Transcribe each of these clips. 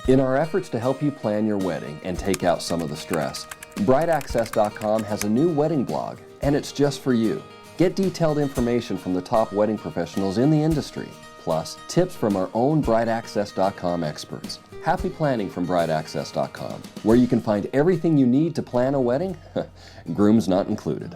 In our efforts to help you plan your wedding and take out some of the stress, brideaccess.com has a new wedding blog, and it's just for you. Get detailed information from the top wedding professionals in the industry, plus tips from our own brideaccess.com experts. Happy planning from brideaccess.com, where you can find everything you need to plan a wedding, grooms not included.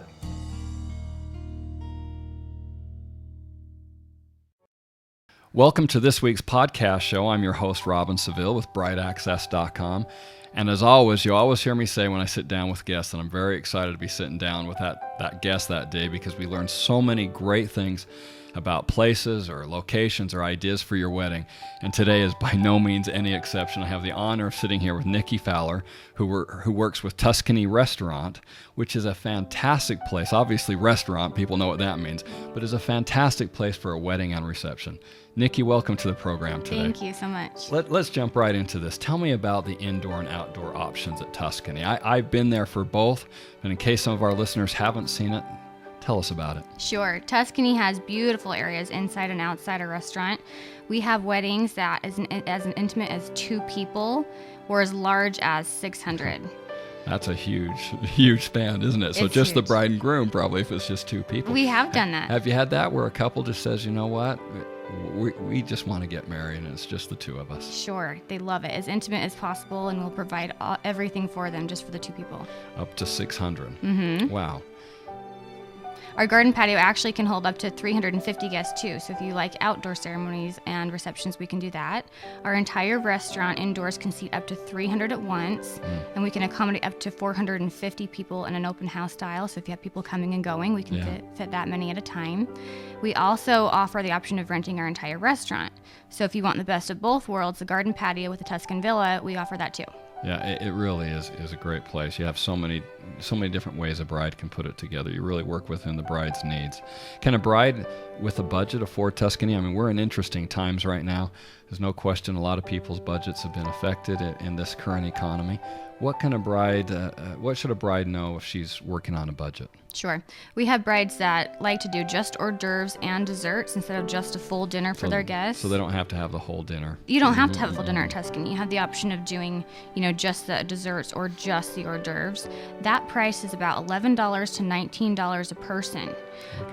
Welcome to this week's podcast show. I'm your host, Robin Seville with brideaccess.com. And as always, you always hear me say when I sit down with guests that I'm very excited to be sitting down with that guest that day, because we learn so many great things about places or locations or ideas for your wedding. And today is by no means any exception. I have the honor of sitting here with Nikki Fowler, who works with Tuscany Restaurant, which is a fantastic place. Obviously, restaurant, people know what that means, but is a fantastic place for a wedding and reception. Nikki, welcome to the program today. Thank you so much. Let's jump right into this. Tell me about the indoor and outdoor options at Tuscany. I've been there for both, but in case some of our listeners haven't seen it, tell us about it. Sure. Tuscany has beautiful areas inside and outside a restaurant. We have weddings that is as intimate as 2 people or as large as 600. That's a huge span, isn't it? So It's just huge. the bride and groom, probably, if it's just 2 people. We have done that. Have you had that where a couple just says, you know what, we just want to get married and it's just the 2 of us? Sure. They love it. As intimate as possible, and we'll provide everything for them just for the 2 people. Up to 600. Mm-hmm. Wow. Our garden patio actually can hold up to 350 guests too. So if you like outdoor ceremonies and receptions, we can do that. Our entire restaurant indoors can seat up to 300 at once, and we can accommodate up to 450 people in an open house style. So if you have people coming and going, we can fit that many at a time. We also offer the option of renting our entire restaurant. So if you want the best of both worlds, the garden patio with the Tuscan Villa, we offer that too. Yeah, it really is a great place. You have so many different ways a bride can put it together. You really work within the bride's needs. Can a bride with a budget afford Tuscany? I mean, we're in interesting times right now. There's no question a lot of people's budgets have been affected in this current economy. What should a bride know if she's working on a budget? Sure. We have brides that like to do just hors d'oeuvres and desserts instead of just a full dinner for their guests. So they don't have to have the whole dinner. You don't have to have a full dinner at Tuscany. You have the option of doing, just the desserts or just the hors d'oeuvres. That price is about $11 to $19 a person,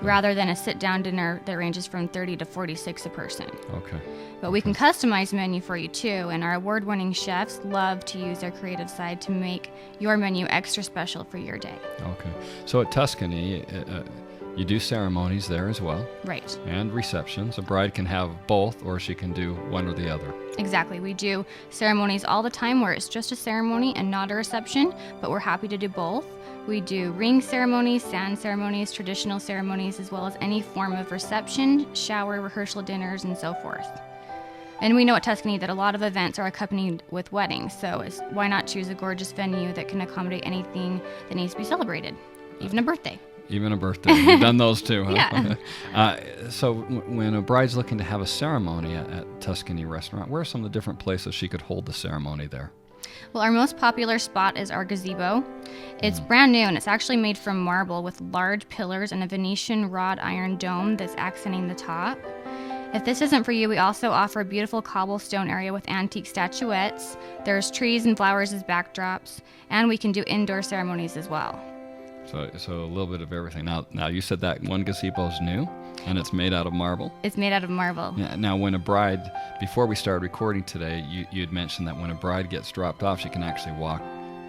rather than a sit-down dinner that ranges from $30 to $46 a person. Okay. But we can customize the menu for you too, and our award-winning chefs love to use their creative side to make your menu extra special for your day. Okay. So at Tuscany, you do ceremonies there as well. Right. And receptions. A bride can have both, or she can do one or the other. Exactly. We do ceremonies all the time where it's just a ceremony and not a reception, but we're happy to do both. We do ring ceremonies, sand ceremonies, traditional ceremonies, as well as any form of reception, shower, rehearsal dinners, and so forth. And we know at Tuscany that a lot of events are accompanied with weddings, so why not choose a gorgeous venue that can accommodate anything that needs to be celebrated, even a birthday. Even a birthday. You've done those too, huh? Yeah. So when a bride's looking to have a ceremony at Tuscany Restaurant, where are some of the different places she could hold the ceremony there? Well, our most popular spot is our gazebo. It's brand new, and it's actually made from marble with large pillars and a Venetian wrought iron dome that's accenting the top. If this isn't for you, we also offer a beautiful cobblestone area with antique statuettes. There's trees and flowers as backdrops, and we can do indoor ceremonies as well. So a little bit of everything. Now you said that one gazebo's new, and it's made out of marble? It's made out of marble. Yeah. Now, when a bride, before we started recording today, you had mentioned that when a bride gets dropped off, she can actually walk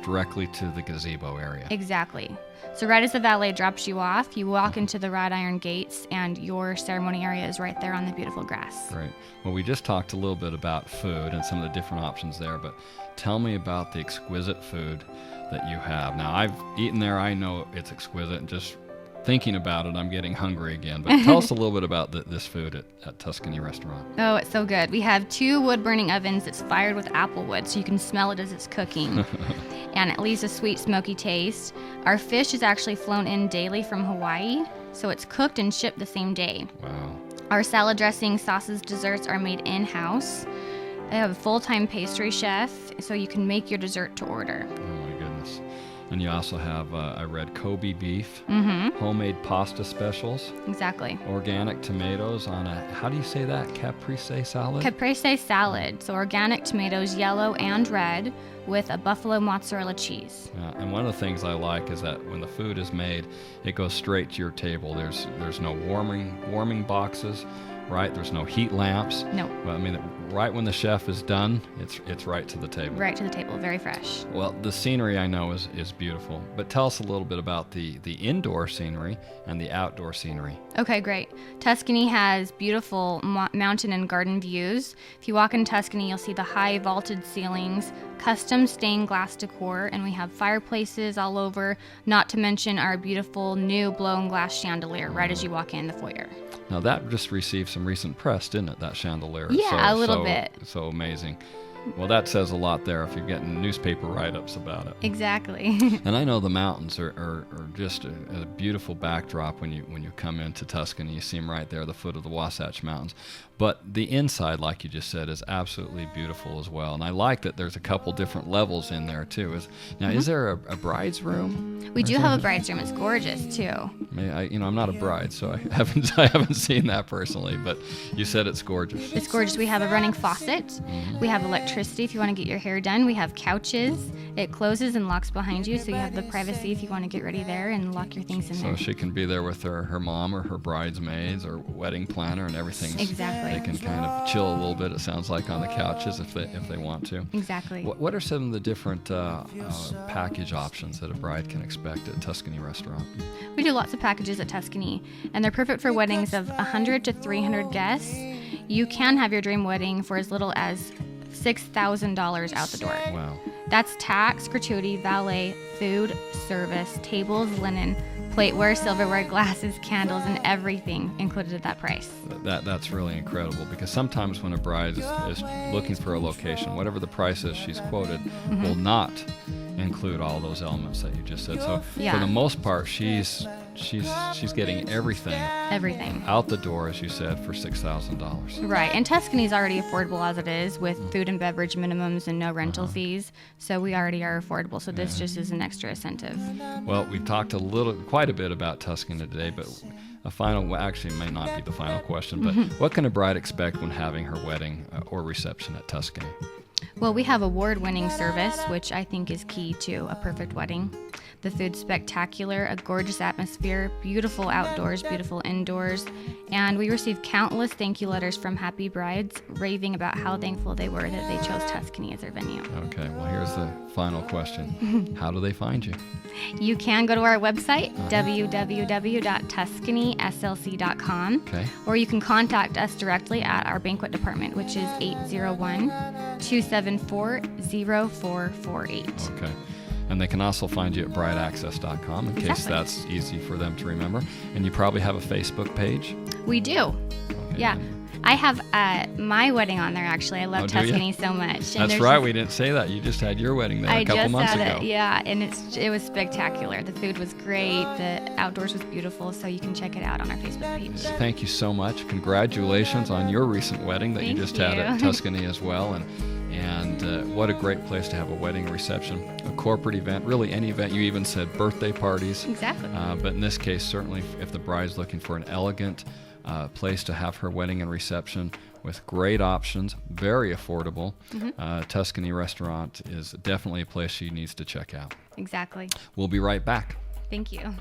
directly to the gazebo area. Exactly. So right as the valet drops you off, you walk into the wrought iron gates, and your ceremony area is right there on the beautiful grass. Great. Well, we just talked a little bit about food and some of the different options there, but tell me about the exquisite food that you have. Now, I've eaten there. I know it's exquisite, and just thinking about it, I'm getting hungry again. But tell us a little bit about this food at Tuscany Restaurant. Oh, it's so good. We have 2 wood-burning ovens that's fired with apple wood, so you can smell it as it's cooking. And it leaves a sweet, smoky taste. Our fish is actually flown in daily from Hawaii, so it's cooked and shipped the same day. Wow. Our salad dressing, sauces, desserts are made in-house. They have a full-time pastry chef, so you can make your dessert to order. Oh, my goodness. And you also have, I read, Kobe beef, Mm-hmm. homemade pasta specials, Exactly. organic tomatoes on a, how do you say that, caprese salad? Caprese salad, so organic tomatoes, yellow and red, with a buffalo mozzarella cheese. And one of the things I like is that when the food is made, it goes straight to your table. There's no warming boxes, right? There's no heat lamps. No. Well, I mean, right when the chef is done, it's right to the table. Right to the table, very fresh. Well, the scenery I know is beautiful, but tell us a little bit about the indoor scenery and the outdoor scenery. Okay, great. Tuscany has beautiful mountain and garden views. If you walk in Tuscany, you'll see the high vaulted ceilings, custom stained glass decor, and we have fireplaces all over, not to mention our beautiful new blown glass chandelier right as you walk in the foyer. Now that just received some recent press, didn't it, that chandelier? Yeah, a little bit. So amazing. Well, that says a lot there if you're getting newspaper write-ups about it. Exactly. And I know the mountains are just a beautiful backdrop when you come into Tuscany. You see them right there, the foot of the Wasatch Mountains. But the inside, like you just said, is absolutely beautiful as well. And I like that there's a couple different levels in there, too. Is there a bride's room? We do have a bride's room. It's gorgeous, too. I'm not a bride, so I haven't seen that personally, but you said it's gorgeous. It's gorgeous. We have a running faucet. Mm-hmm. We have electricity if you want to get your hair done. We have couches. It closes and locks behind you, so you have the privacy if you want to get ready there and lock your things in So there. she can be there with her mom or her bridesmaids or wedding planner and everything. Exactly. They can kind of chill a little bit, it sounds like, on the couches if they want to. Exactly. What are some of the different package options that a bride can expect at Tuscany Restaurant? We do lots of packages at Tuscany, and they're perfect for weddings of 100 to 300 guests. You can have your dream wedding for as little as $6,000 out the door. Wow. That's tax, gratuity, valet, food, service, tables, linen, plateware, silverware, glasses, candles, and everything included at that price. That's really incredible, because sometimes when a bride is looking for a location, whatever the price is she's quoted will not include all those elements that you just said. So for the most part, she's getting everything out the door, as you said, for $6,000. Right, and Tuscany's already affordable as it is, with food and beverage minimums and no rental fees. So we already are affordable. So this just is an extra incentive. Well, we've talked quite a bit about Tuscany today, but actually it may not be the final question, but what can a bride expect when having her wedding or reception at Tuscany? Well, we have award-winning service, which I think is key to a perfect wedding. The food's spectacular, a gorgeous atmosphere, beautiful outdoors, beautiful indoors, and we receive countless thank you letters from happy brides raving about how thankful they were that they chose Tuscany as their venue. Okay, well, here's the final question. How do they find you? You can go to our website, www.tuscanyslc.com, or you can contact us directly at our banquet department, which is 801-274-0448. Okay. And they can also find you at brideaccess.com in case that's easy for them to remember. And you probably have a Facebook page? We do. Okay, yeah. I have my wedding on there, actually. I love Tuscany so much. And that's right. We didn't say that. You just had your wedding there a couple months ago. I just had it, yeah. And it was spectacular. The food was great. The outdoors was beautiful. So you can check it out on our Facebook page. Thank you so much. Congratulations on your recent wedding that you just had at Tuscany as well. And what a great place to have a wedding reception, a corporate event, really any event. You even said birthday parties. Exactly. But in this case, certainly if the bride's looking for an elegant place to have her wedding and reception with great options, very affordable, Tuscany Restaurant is definitely a place she needs to check out. Exactly. We'll be right back. Thank you.